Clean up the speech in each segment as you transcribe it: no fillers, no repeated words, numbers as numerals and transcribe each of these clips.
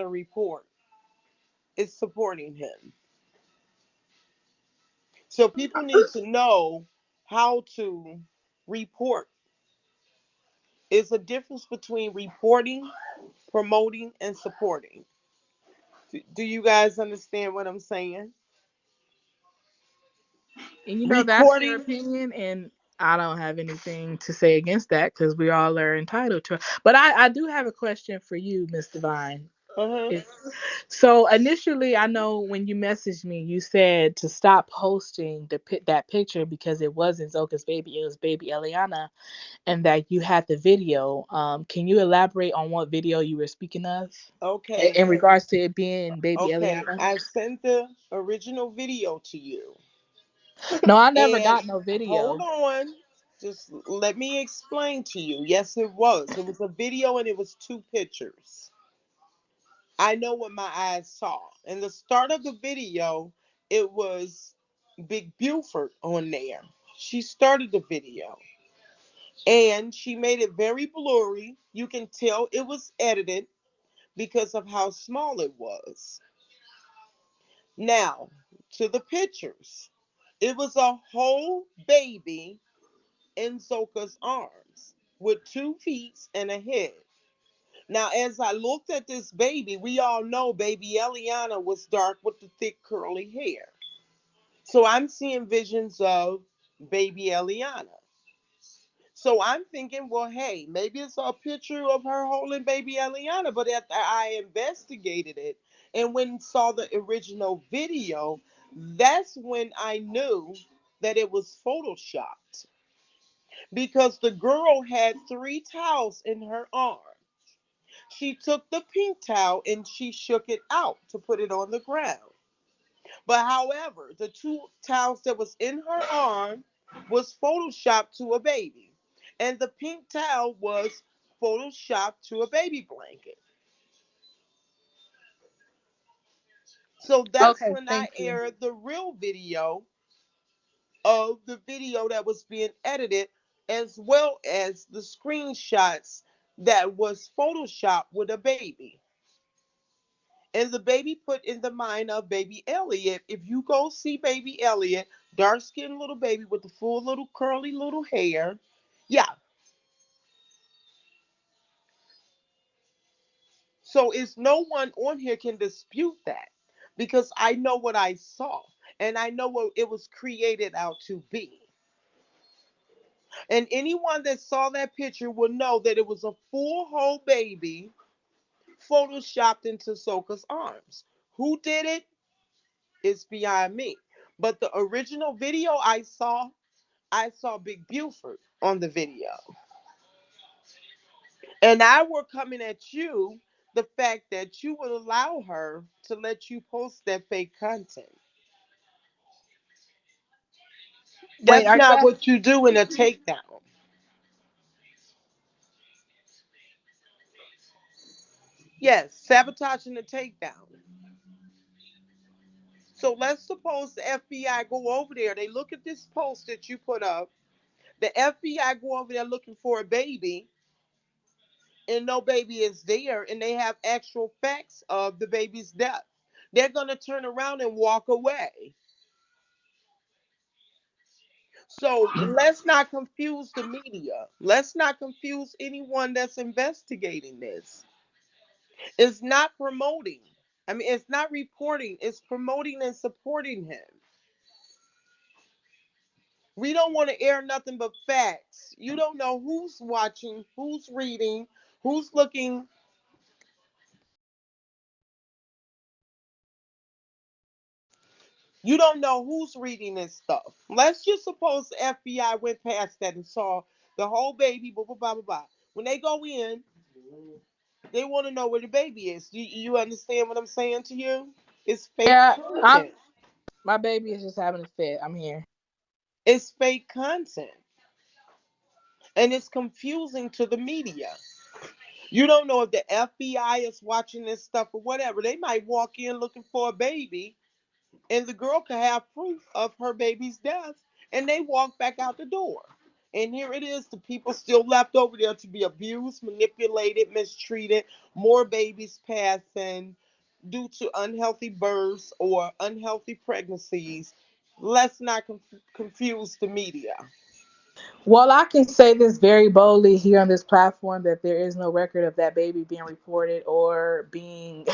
a report, it's supporting him. So people need to know how to report. It's a difference between reporting, promoting, and supporting. Do you guys understand what I'm saying? And that's your Reporting. opinion, and I don't have anything to say against that because we all are entitled to it. But I do have a question for you, Miss Divine. Uh-huh. If, so initially, I know when you messaged me, you said to stop posting that picture because it wasn't Zoka's baby, it was baby Eliana, and that you had the video. Can you elaborate on what video you were speaking of Okay. in regards to it being baby Okay. Eliana? I sent the original video to you. No, I never And got no hold video. on. Just let me explain to you. Yes, it was. It was a video and it was two pictures. I know what my eyes saw. In the start of the video, it was Big Buford on there. She started the video and she made it very blurry. You can tell it was edited because of how small it was. Now, to the pictures. It was a whole baby in Zoka's arms with 2 feet and a head. Now, as I looked at this baby, we all know baby Eliana was dark with the thick curly hair. So I'm seeing visions of baby Eliana. So I'm thinking, well, hey, maybe it's a picture of her holding baby Eliana. But after I investigated it and when saw the original video, that's when I knew that it was photoshopped because the girl had 3 towels in her arm. She took the pink towel and she shook it out to put it on the ground. But however, the 2 towels that was in her arm was photoshopped to a baby. And the pink towel was photoshopped to a baby blanket. So that's Okay, when I thank you. aired the real video of the video that was being edited, as well as the screenshots that was photoshopped with a baby. And the baby put in the mind of baby Elliot. If you go see baby Elliot, dark skinned little baby with the full little curly little hair. Yeah. So it's no one on here can dispute that because I know what I saw and I know what it was created out to be. And anyone that saw that picture will know that it was a full whole baby photoshopped into Soka's arms. Who did it is beyond me. But the original video I saw Big Buford on the video. And I were coming at you the fact that you would allow her to let you post that fake content. Wait, That's are you not asking? what you do in a takedown. Yes, sabotaging the takedown. So let's suppose the FBI go over there. They look at this post that you put up. The FBI go over there looking for a baby, and no baby is there, and they have actual facts of the baby's death. They're gonna turn around and walk away. So let's not confuse the media. Let's not confuse anyone that's investigating this. It's not promoting. I mean, it's not reporting. It's promoting and supporting him. We don't want to air nothing but facts. You don't know who's watching, who's reading, who's looking. You don't know who's reading this stuff. Let's just suppose the FBI went past that and saw the whole baby, blah, blah, blah, blah, blah. When they go in, they want to know where the baby is. You understand what I'm saying to you? It's fake Yeah, content. my baby is just having a fit. I'm here. It's fake content. And it's confusing to the media. You don't know if the FBI is watching this stuff or whatever. They might walk in looking for a baby, and the girl could have proof of her baby's death, and they walk back out the door. And here it is, the people still left over there to be abused, manipulated, mistreated, more babies passing due to unhealthy births or unhealthy pregnancies. Let's not confuse the media. Well, I can say this very boldly here on this platform that there is no record of that baby being reported or being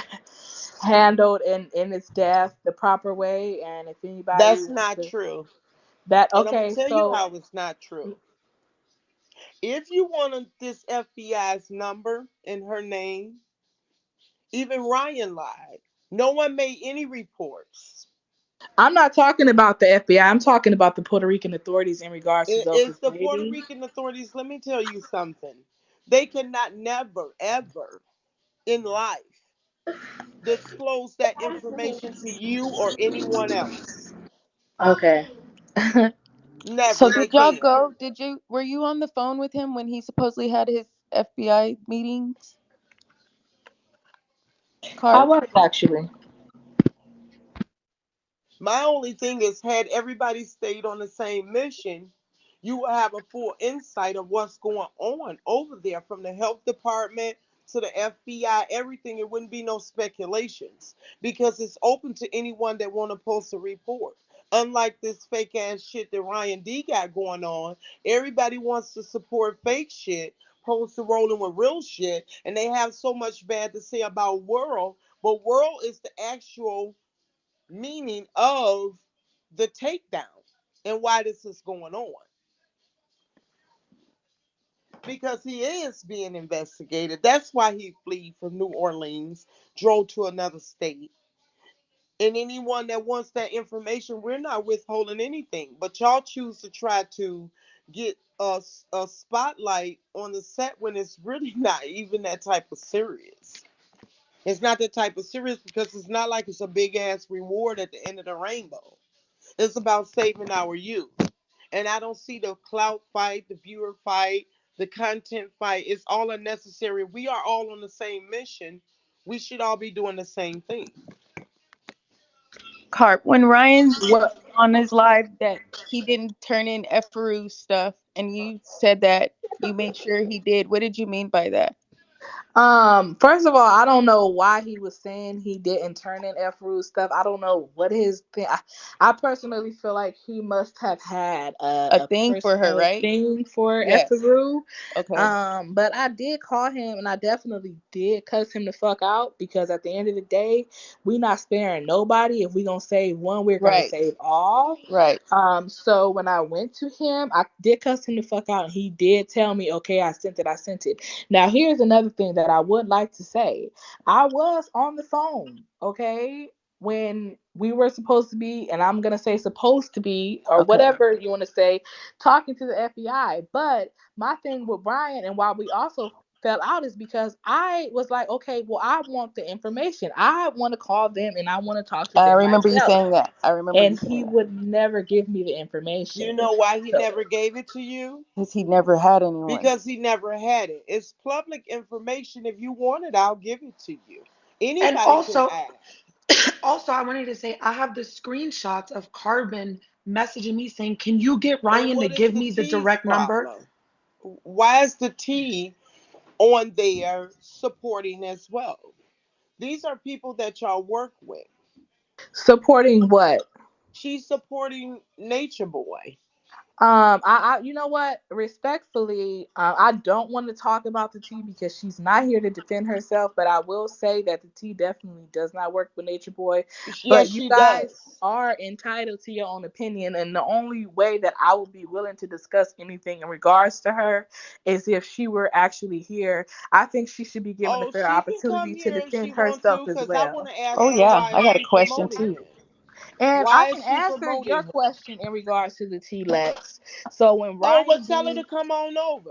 handled in its death the proper way. And if anybody That's wants not to, true. that And I'm going to okay, tell you so how it's not true. If you wanted this FBI's number and her name, even Ryan lied. No one made any reports. I'm not talking about the FBI. I'm talking about the Puerto Rican authorities in regards to It's Zoka's the Puerto baby. Rican authorities. Let me tell you something. They cannot never, ever in life disclose that information to you or anyone else. Okay. So Never. They did y'all can't. go? Were you on the phone with him when he supposedly had his FBI meetings? I Carp? was actually. My only thing is, had everybody stayed on the same mission, you will have a full insight of what's going on over there from the health department to the FBI, everything. It wouldn't be no speculations because it's open to anyone that want to post a report. Unlike this fake ass shit that Ryan D got going on, everybody wants to support fake shit, opposed to rolling with real shit, and they have so much bad to say about World, but World is the actual meaning of the takedown and why this is going on. Because he is being investigated. That's why he fled from New Orleans, drove to another state. And anyone that wants that information, we're not withholding anything. But y'all choose to try to get a spotlight on the set when it's really not even that type of serious. It's not that type of serious because it's not like it's a big ass reward at the end of the rainbow. It's about saving our youth. And I don't see the clout fight, the viewer fight, the content fight. It's all unnecessary. We are all on the same mission. We should all be doing the same thing. Carp. When Ryan What? said on his live that he didn't turn in Eferu's stuff and you said that you made sure he did, what did you mean by that? First of all, I don't know why he was saying he didn't turn in F stuff. I don't know what his thing. I personally feel like he must have had A a thing for her, personal right? thing for F. Yes. Okay. But I did call him and I definitely did cuss him the fuck out because at the end of the day, we not sparing nobody. If we gonna save one, we're gonna Right. save all. Right. So when I went to him, I did cuss him the fuck out, and he did tell me, "Okay, I sent it. I sent it." Now here's another thing that I would like to say. I was on the phone, okay, when we were supposed to be, and I'm gonna say supposed to be, or Okay. whatever you want to say, talking to the FBI. But my thing with Brian, and why we also fell out, is because I was like, okay, well, I want the information. I want to call them and I want to talk to I them remember you myself, saying that. I remember you and saying he that. would never give me the You information. know why he So, never gave it to you? Because he never had anyone. Because he never had it. It's public information. If you want it, I'll give it to you. And Anybody can also, ask. also, I wanted to say I have the screenshots of Carbon messaging me saying, "Can you get And Ryan to what is give the me the T's direct number?" problem? Why is the T on there supporting as well? These are people that y'all work with. supporting what? She's supporting Nature Boy. You know what? Respectfully, I don't want to talk about the T because she's not here to defend herself. But I will say that the T definitely does not work with Nature Boy. Yes, But you she guys does. are entitled to your own opinion, and the only way that I would be willing to discuss anything in regards to her is if she were actually here. I think she should be given a Oh, fair she can come opportunity to here if she defend want herself to, as because I well. want to ask Oh, her yeah. why I is got a she question, promoting too. him? And I Why can is she answer your promoting him? question in regards to the T Lex. So when Oh, well, Ryan tell her D, to come on over,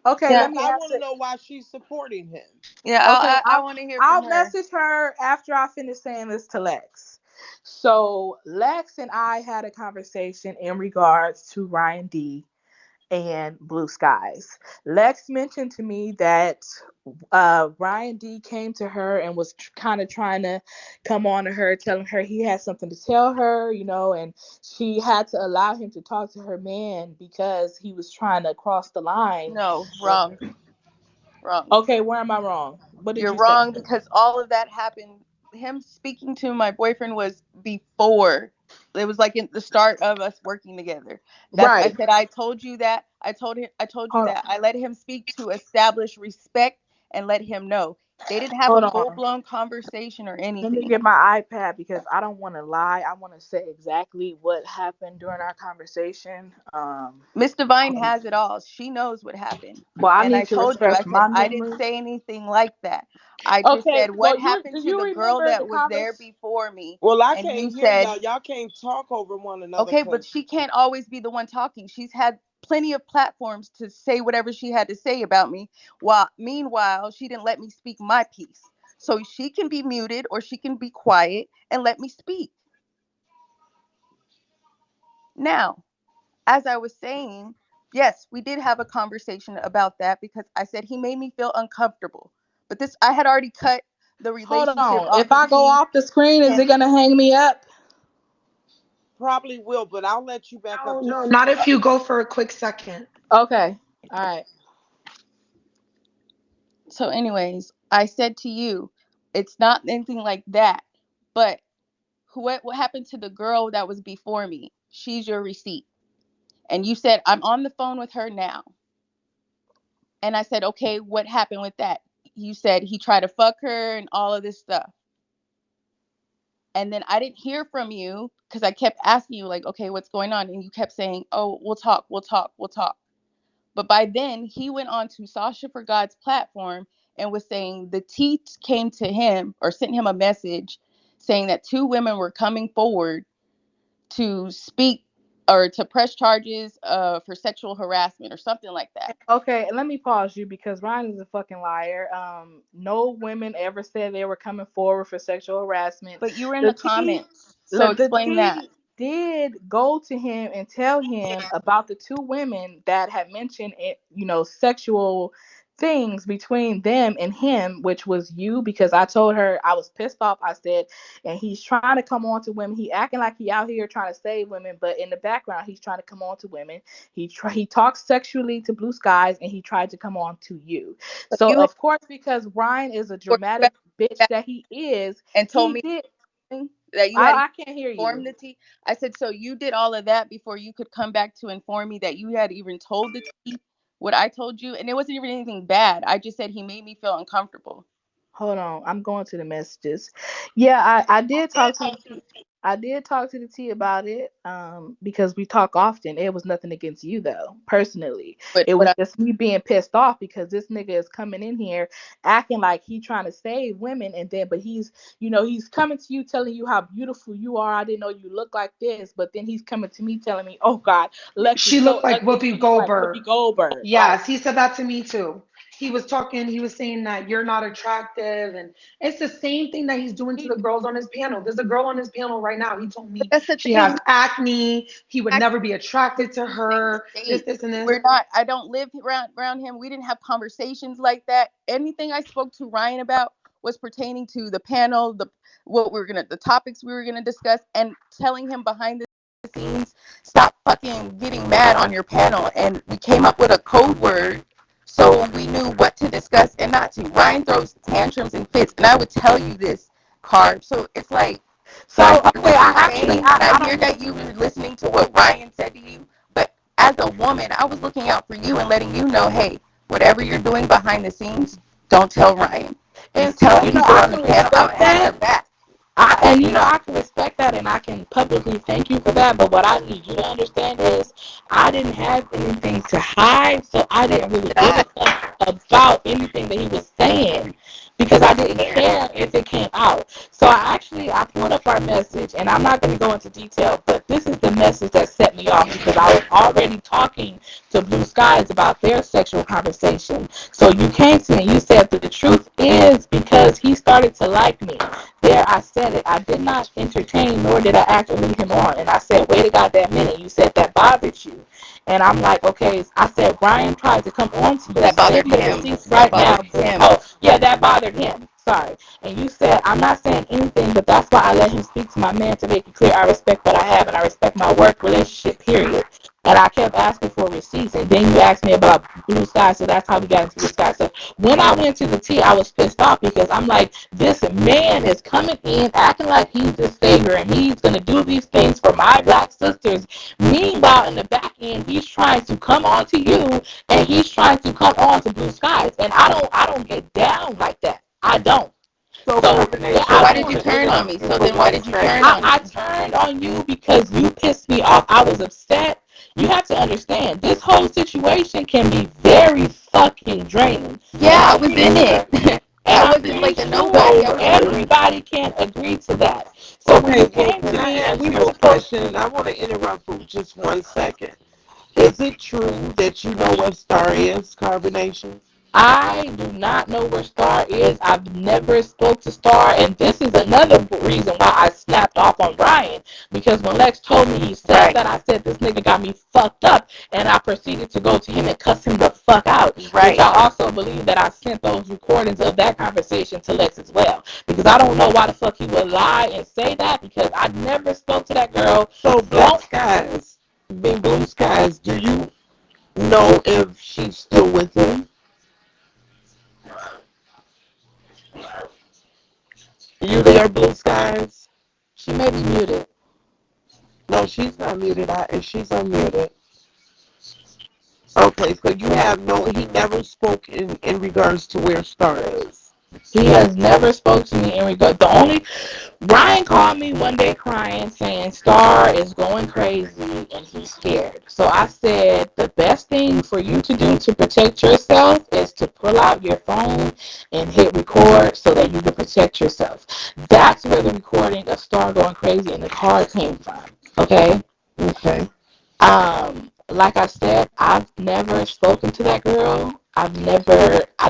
okay, Yeah. let because me I want to answer. know why she's supporting him. Yeah. Okay, I want to hear from I'll her. message her after I finish saying this to Lex. So Lex and I had a conversation in regards to Ryan D, and Blue Skies. Lex mentioned to me that Ryan D came to her and was kind of trying to come on to her, telling her he had something to tell her, and she had to allow him to talk to her man because he was trying to cross the line. No, wrong. Okay, where am I wrong? What did You're you say? wrong because all of that happened. Him speaking to my boyfriend was before. It was like in the start of us working together. That's I Right. said I told you that. I told you Hold on. that. I let him speak to establish respect and let him know. They didn't have a Hold full on. blown conversation or Let me anything. get my iPad because I don't want to lie. I want to say exactly what happened during our conversation. Miss Divine has it all. She knows what happened. Well, I And I need to told you, refresh I said, my I didn't memory. say anything like that. I just Okay, said, well, what happened do to you the girl remember the that was there conversation? before me? Well, I And you can't hear said, y'all. Y'all can't talk over one another okay, but because she can't always be the one talking. She's had plenty of platforms to say whatever she had to say about me. While meanwhile, she didn't let me speak my piece. So she can be muted or she can be quiet and let me speak. Now, as I was saying, yes, we did have a conversation about that because I said he made me feel uncomfortable. But this, I had already cut the Hold relationship on. off If with I go him. off the screen, is And it gonna hang me up? probably will, but I'll let you back up. No, Just no, not if you go for a quick second. Okay. All right. so, anyways, I said to you, it's not anything like that. But what happened to the girl that was before me? She's your receipt. And you said, I'm on the phone with her now. And I said, okay, what happened with that? You said he tried to fuck her and all of this stuff. And then I didn't hear from you because I kept asking you, like, okay, what's going on? And you kept saying, oh, we'll talk, we'll talk, we'll talk. But by then, he went on to Sasha for God's platform and was saying the T came to him or sent him a message saying that two women were coming forward to speak or to press charges for sexual harassment or something like that. Okay, let me pause you because Ryan is a fucking liar. No women ever said they were coming forward for sexual harassment. But you were in The the T, comments. So the explain that. T did go to him and tell him about the two women that had mentioned it, sexual things between them and him, which was you, because I told her I was pissed off. I said, and he's trying to come on to women. He acting like he out here trying to save women, but in the background he's trying to come on to women. He talks sexually to Blue Skies, and he tried to come on to you. But So you of course, because Ryan is a were dramatic bitch back that he is, and told he me did. that you had I can't hear informed you. the T. I said, so you did all of that before you could come back to inform me that you had even told the T what I told you, and it wasn't even anything bad. I just said he made me feel uncomfortable. Hold on, I'm going to the messages. Yeah, I did talk to the T. I did talk to the T about it, because we talk often. It was nothing against you though, personally. But It what was I just me being pissed off because this nigga is coming in here acting like he trying to save women, and then but he's coming to you telling you how beautiful you are. I didn't know you look like this, but then he's coming to me telling me, oh God, Lex is She so looked like ugly. Whoopi She look like Whoopi Goldberg. Goldberg. Like, Yes, he said that to me too. He was saying that you're not attractive. And it's the same thing that he's doing to he, the girls on his panel. There's a girl on his panel right now. He told but me that's the she thing. has acne. He would Actually never be attracted to in the same her. state. This, and this. We're not. I don't live around him. We didn't have conversations like that. Anything I spoke to Ryan about was pertaining to the panel, the topics we were gonna discuss, and telling him behind the scenes, stop fucking getting mad on your panel. And we came up with a code word so we knew what to discuss and not to. Ryan throws tantrums and fits, and I would tell you this, Carb. So it's like, so I hear okay. what I you're actually saying, and I I hear don't. that you were listening to what Ryan said to you. But as a woman, I was looking out for you and letting you know, hey, whatever you're doing behind the scenes, don't tell Ryan. You And tell see, people I on the can panel, I'm respect gonna have that. your back. I can respect that, and I can publicly thank you for that. But what I need you to understand is, I didn't have anything to hide, so I didn't really give a That fuck about anything that he was saying because I didn't care if it came out. So I pulled up our message, and I'm not going to go into detail, but this is the message that set me off because I was already talking to Blue Skies about their sexual conversation. So you came to me, you said that the truth is because he started to like me. There, I said it. I did not entertain, nor did I act to lead him on. And I said, wait a goddamn minute. You said that bothered you. And I'm like, okay. I said, Brian tried to come on to you. That bothered Send me the him. receipts That right now. bothered him. Oh, yeah, that bothered him. Sorry. And you said, I'm not saying anything, but that's why I let him speak to my man to make it clear I respect what I have and I respect my work relationship, period. And I kept asking for receipts. And then you asked me about Blue Sky, so that's how we got into Blue Sky. So when I went to the T, I was pissed off because I'm like, this man is coming in acting like he's the savior and he's going to do these things for my black sisters. Meanwhile, in the back end, he's trying to come on to you and he's trying to come on to Blue Skies. And I don't get down like that. I don't. So yeah, So why did you turn on me? So then why did you turn on I me? turned on you because you pissed me off. I was upset. You have to understand, this whole situation can be very fucking draining. Yeah, I was in it. And I I'm wasn't pretty like a sure nobody. I was everybody can agree to that. So when Okay, you well, came to can I me and ask we you were a supposed question? I want to interrupt for just 1 second. Is it true that you know what star is, carbonation? I do not know where Star is. I've never spoke to Star, and this is another reason why I snapped off on Brian. Because when Lex told me he said Right. that, I said this nigga got me fucked up, and I proceeded to go to him and cuss him the fuck out. Right. Which I also believe that I sent those recordings of that conversation to Lex as well. Because I don't know why the fuck he would lie and say that, because I never spoke to that girl. So Blue Skies, do you know if she's still with him? You there, Blue Skies? She may be muted. No, she's not muted. She's unmuted. Okay, so you have he never spoke in regards to where Star is. He has never spoke to me in regard. The only Brian called me one day crying, saying Star is going crazy and he's scared. So I said the best thing for you to do to protect yourself is to pull out your phone and hit record so that you can protect yourself. That's where the recording of Star going crazy in the car came from. Okay. Okay. Like I said, I've never spoken to that girl. I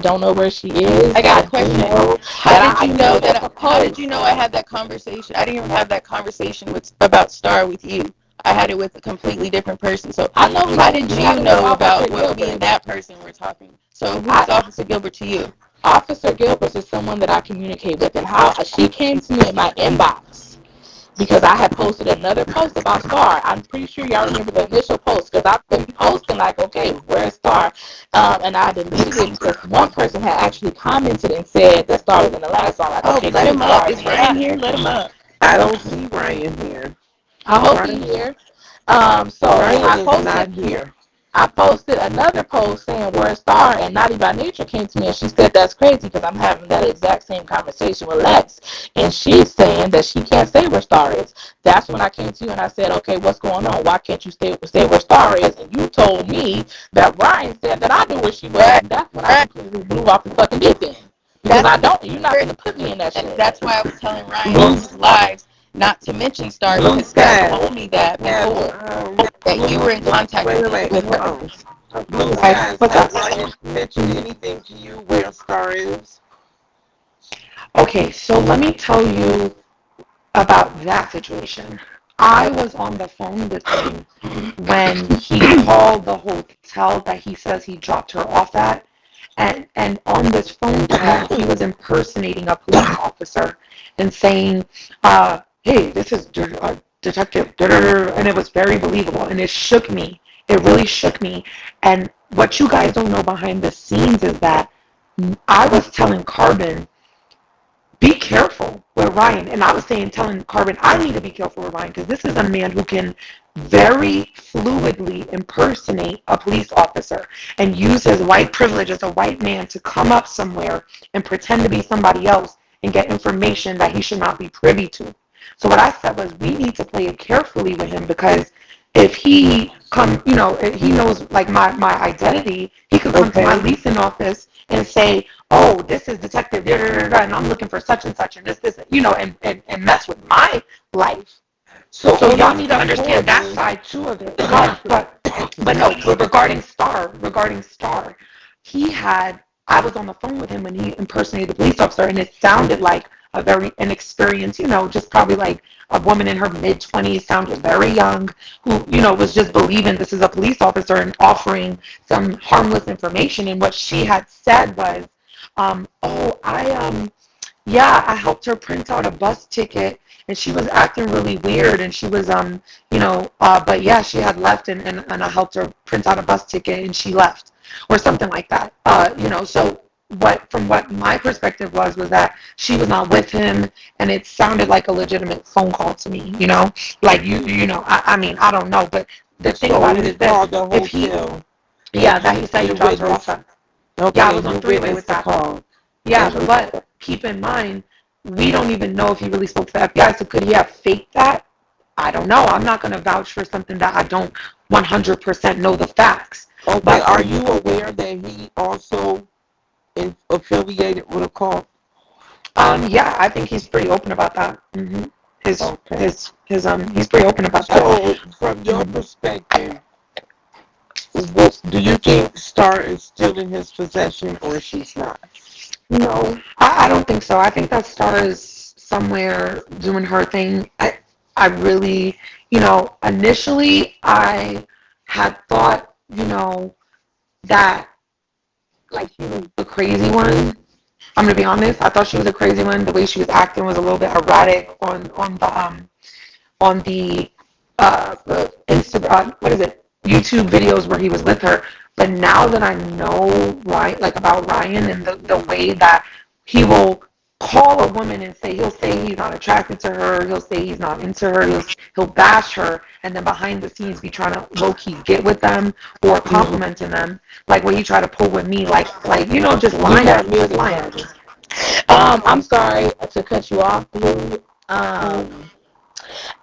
don't know where she is. I got a question. How did you know I had that conversation? I didn't even have that conversation about Star with you. I had it with a completely different person. So I know how did you know about Officer what me Gilbert. and that person were talking? So who's Officer Gilbert to you? Officer Gilbert is someone that I communicate with, and how she came to me in my inbox because I had posted another post about Star. I'm pretty sure y'all remember the initial post because I've been posting like, okay, where's Star? And I deleted it because one person had actually commented and said that Star was in the last song. Like, okay, Let him up. Is Star. Ryan here? Let him up. I don't see Ryan here. I hope he's here. So Ryan is not here. I posted another post saying where's Star, and Naughty by Nature came to me and she said that's crazy because I'm having that exact same conversation with Lex, and she's saying that she can't say where Star is. That's when I came to you and I said, okay, what's going on? Why can't you say where Star is? And you told me that Ryan said that I knew where she was, and that's when I completely blew off the fucking deep end. Because you're not going to put me in that shit. And that's why I was telling Ryan on his lives not to mention Star because Star told me that before. That you were in contact with her. Blue Skies, has Ryan mentioned anything to you where Star is? Okay, so let me tell you about that situation. I was on the phone with him when he called the hotel that he says he dropped her off at. And on this phone call, he was impersonating a police officer and saying, hey, this is Detective, and it was very believable, and it shook me. It really shook me. And what you guys don't know behind the scenes is that I was telling Carbon, be careful with Ryan. And I was telling Carbon, I need to be careful with Ryan because this is a man who can very fluidly impersonate a police officer and use his white privilege as a white man to come up somewhere and pretend to be somebody else and get information that he should not be privy to. So what I said was we need to play it carefully with him because if he if he knows like my identity, he could come to my leasing office and say, oh, this is Detective and I'm looking for such and such and this, and mess with my life. So y'all need to understand that side too of it. But no, regarding Star, he had I was on the phone with him when he impersonated the police officer, and it sounded like a very inexperienced, just probably like a woman in her mid-20s, sounded very young, who, was just believing this is a police officer and offering some harmless information. And what she had said was, yeah, I helped her print out a bus ticket, and she was acting really weird, and she was, but yeah, she had left, and I helped her print out a bus ticket, and she left, or something like that. So from what my perspective was that she was not with him, and it sounded like a legitimate phone call to me, like I mean, I don't know, but the thing about it is that if he, yeah, that he said he dropped her off at, yeah, I was on three-way with that call. Yeah, but keep in mind, we don't even know if he really spoke to the FBI, so could he have faked that? I don't know. I'm not going to vouch for something that I don't 100% know the facts. Okay, but are you aware that he also is affiliated with a cult? Yeah, I think he's pretty open about that. Mm-hmm. He's pretty open about that. So, from your perspective, do you think Star is still in his possession, or she's not? No, I don't think so. I think that Star is somewhere doing her thing. I really, initially I had thought, that, like, she was the crazy one. I'm gonna be honest. I thought she was a crazy one. The way she was acting was a little bit erratic on the Instagram, YouTube videos where he was with her. But now that I know about Ryan, and the way that he will call a woman and he'll say he's not attracted to her, he'll say he's not into her, he'll bash her, and then behind the scenes be trying to low-key get with them or complimenting them, like what he tried to pull with me, just lying. I'm sorry to cut you off, Blue.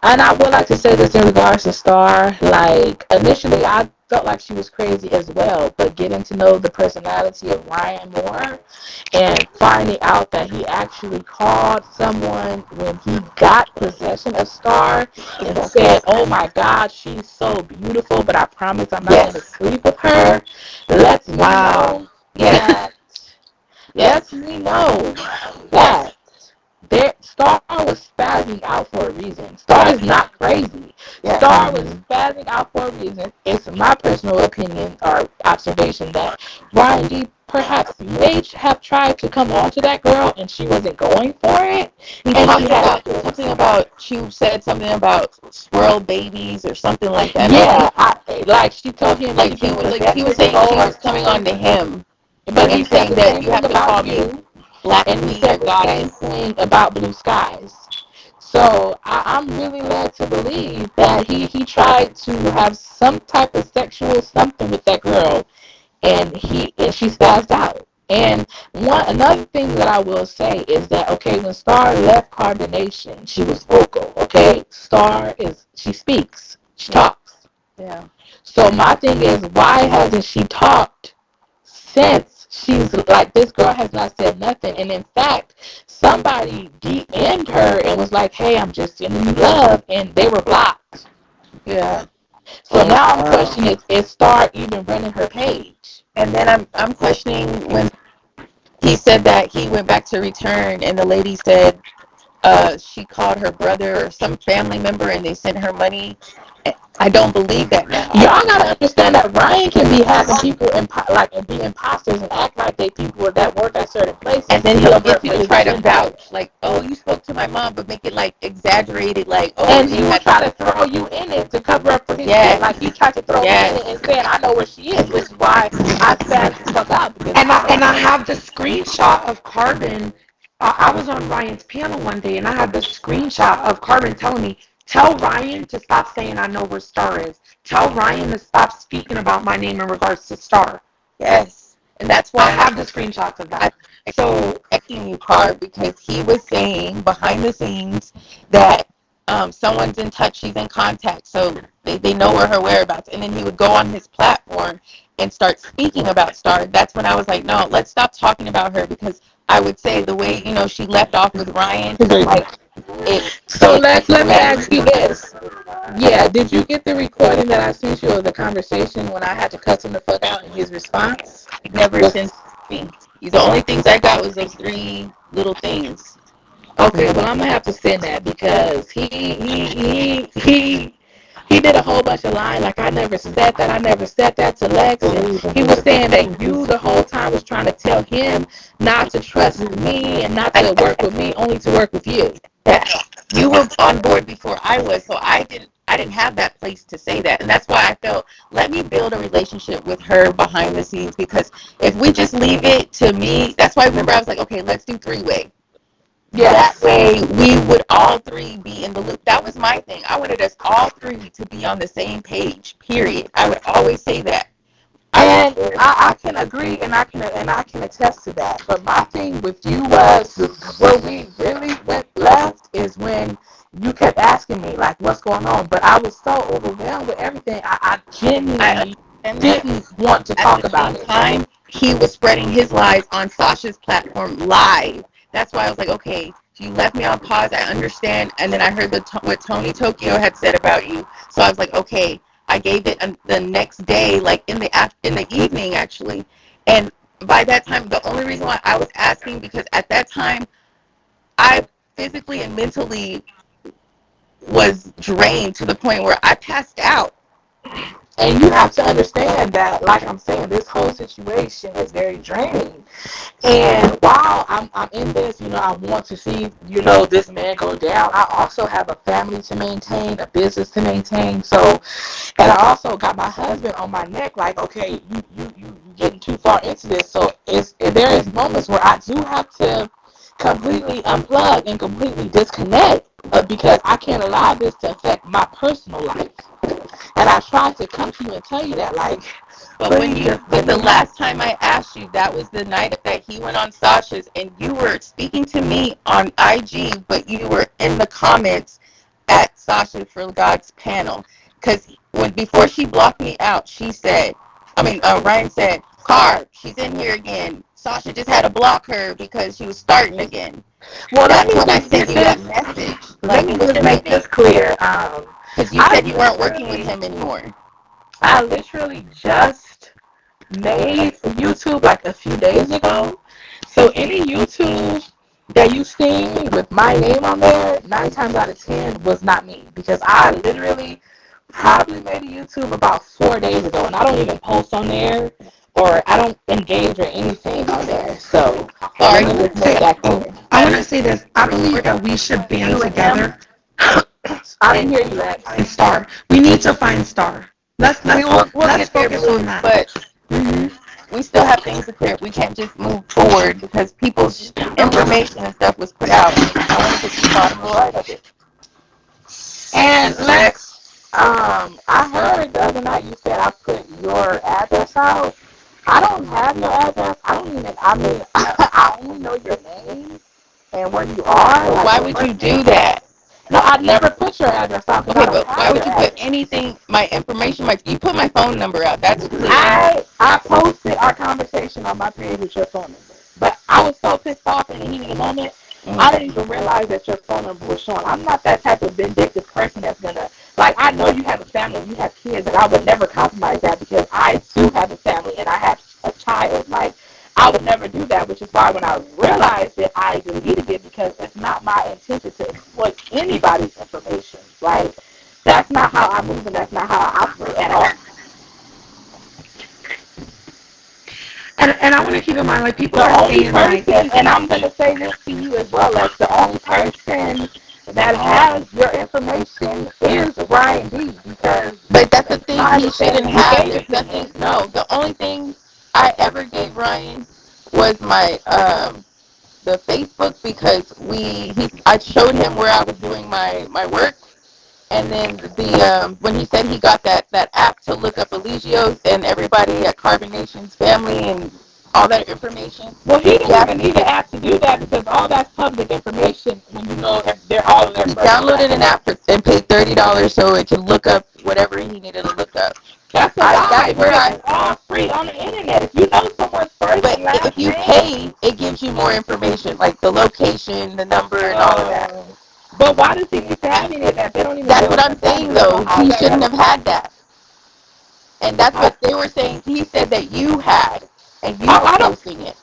And I would like to say this in regards to Star. Like, initially, I felt like she was crazy as well, but getting to know the personality of Ryan more and finding out that he actually called someone when he got possession of Star and said, "Oh my God, she's so beautiful, but I promise I'm not going to sleep with her," lets me know that, lets me know that Star was spazzing out for a reason. Star is not crazy. Star was spazzing out for a reason. It's my personal opinion or observation that Ryan G perhaps may have tried to come on to that girl and she wasn't going for it. He said something about squirrel babies or something like that. Yeah, she told him he was saying she was coming on to him, but he's saying that you have to call me Black, and he said the same thing about Blue Skies. So I'm really led to believe that he tried to have some type of sexual something with that girl, and she spazzed out. And another thing that I will say is that, okay, when Star left Carbon Nation, she was vocal. Okay, she speaks, she talks. Yeah. So my thing is, why hasn't she talked since? She's like, this girl has not said nothing. And in fact, somebody DM'd her and was like, "Hey, I'm just sending you love," and they were blocked. Yeah. So now I'm questioning, is Star even running her page? And then I'm questioning when he said that he went back to return and the lady said she called her brother or some family member and they sent her money. I don't believe that now. Y'all gotta understand that Ryan can be having people and be imposters and act like they people that work at certain places. And then he'll get people to try to vouch, like, "Oh, you spoke to my mom," but make it like exaggerated, like, "Oh," and he would try to throw you in it to cover up for his shit. Like he tried to throw me in it and said, "I know where she is," which is why I said the fuck out. And I have the screenshot of Carbon. I was on Ryan's panel one day, and I had the screenshot of Carbon telling me, "Tell Ryan to stop saying I know where Star is. Tell Ryan to stop speaking about my name in regards to Star." Yes. And that's why I have the screenshots of that. So, asking you, Card, because he was saying behind the scenes that someone's in touch, she's in contact, so they know where her whereabouts. And then he would go on his platform and start speaking about Star. That's when I was like, no, let's stop talking about her, because I would say the way, she left off with Ryan, like, So let me ask you this. Yeah, did you get the recording that I sent you of the conversation when I had to cuss him the fuck out in his response? Never since me. The only things I got was those three little things. Okay, well I'm gonna have to send that because he did a whole bunch of lying. Like I never said that. I never said that to Lex. And he was saying that you the whole time was trying to tell him not to trust me and not to work with me, only to work with you. That you were on board before I was, so I didn't have that place to say that, and that's why I felt let me build a relationship with her behind the scenes, because if we just leave it to me, that's why I remember I was like, okay, let's do three-way. That Yes. way we would all three be in the loop. That was my thing. I wanted us all three to be on the same page. Period. I would always say that. And I can agree, and I can attest to that. But my thing with you was where we really went left is when you kept asking me like, "What's going on?" But I was so overwhelmed with everything. I genuinely didn't want to talk about it. At the same time, he was spreading his lies on Sasha's platform live. That's why I was like, okay, you left me on pause. I understand. And then I heard what Tony Tokyo had said about you. So I was like, okay. I gave it the next day, like in the evening actually. And by that time, the only reason why I was asking, because at that time, I physically and mentally was drained to the point where I passed out. And you have to understand that, like I'm saying, this whole situation is very draining. And while I'm in this, I want to see, this man go down. I also have a family to maintain, a business to maintain. So, and I also got my husband on my neck, like, okay, you getting too far into this. So there is moments where I do have to completely unplug and completely disconnect because I can't allow this to affect my personal life. And I tried to come to you and tell you that, like, but the last time I asked you, that was the night that he went on Sasha's, and you were speaking to me on IG, but you were in the comments at Sasha for God's panel, because before she blocked me out, Ryan said, "Carb, she's in here again. Sasha just had to block her because she was starting again." Well, that's when I sent you that message. Let me just make this clear. Because you said you weren't working with him anymore. I literally just made YouTube like a few days ago. So any YouTube that you see with my name on there, 9 times out of 10 was not me. Because I literally probably made a YouTube about 4 days ago. And I don't even post on there. Or I don't engage or anything on there. So let me just make that clear. I want to say this. I believe that we should band together. I didn't hear you, Lex. Find Star. We need to find Star. Let's focus on that. But we still have things to clear. We can't just move forward because people's information and stuff was put out. I want to get to the bottom right of it. And Lex, I heard the other night you said I put your address out. I don't have your address. I only know your name and where you are. Well, why would you do that? No, I never put your address out. Okay, but why would you put anything, my information, you put my phone number out, that's clear. I posted our conversation on my page with your phone number. But I was so pissed off in the heat of the moment, I didn't even realize that your phone number was showing. I'm not that type of vindictive person that's going to, I know you have a family, you have kids, and I would never compromise that because I too have a family and I have a child. I would never do that, which is why when I realized it, I deleted it because it's not my intention to exploit anybody's information. That's not how I move and that's not how I operate at all. And I want to keep in mind, people are saying, and I'm going to say this to you as well, the only person that has your information is Ryan D. But that's the thing, he shouldn't have. There's nothing. No, the only thing I ever gave Ryan was my the Facebook, because I showed him where I was doing my work, and then when he said he got that app to look up Eligios and everybody at Carbon Nation's family and all that information. Well, he didn't even need an app to do that because all that's public information when you know if they're all in their He downloaded an app and paid $30 so it could look up whatever he needed to look up. That's it's all free on the internet. If you know someone's first and last if you pay, it gives you more information, like the location, the number, and all of that. But why does he keep having it that they don't even? That's what I'm saying, though. He shouldn't have had that. And that's what they were saying. He said that you had, and you were posting it.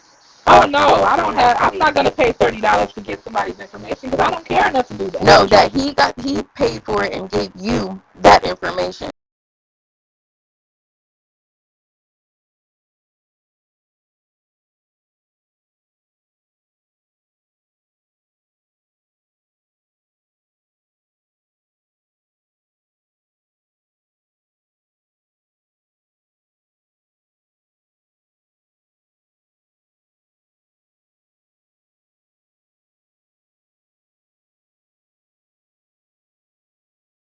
Oh no, I don't have. I'm not gonna pay $30 to get somebody's information because I don't care enough to do that. No, that he paid for it and gave you that information.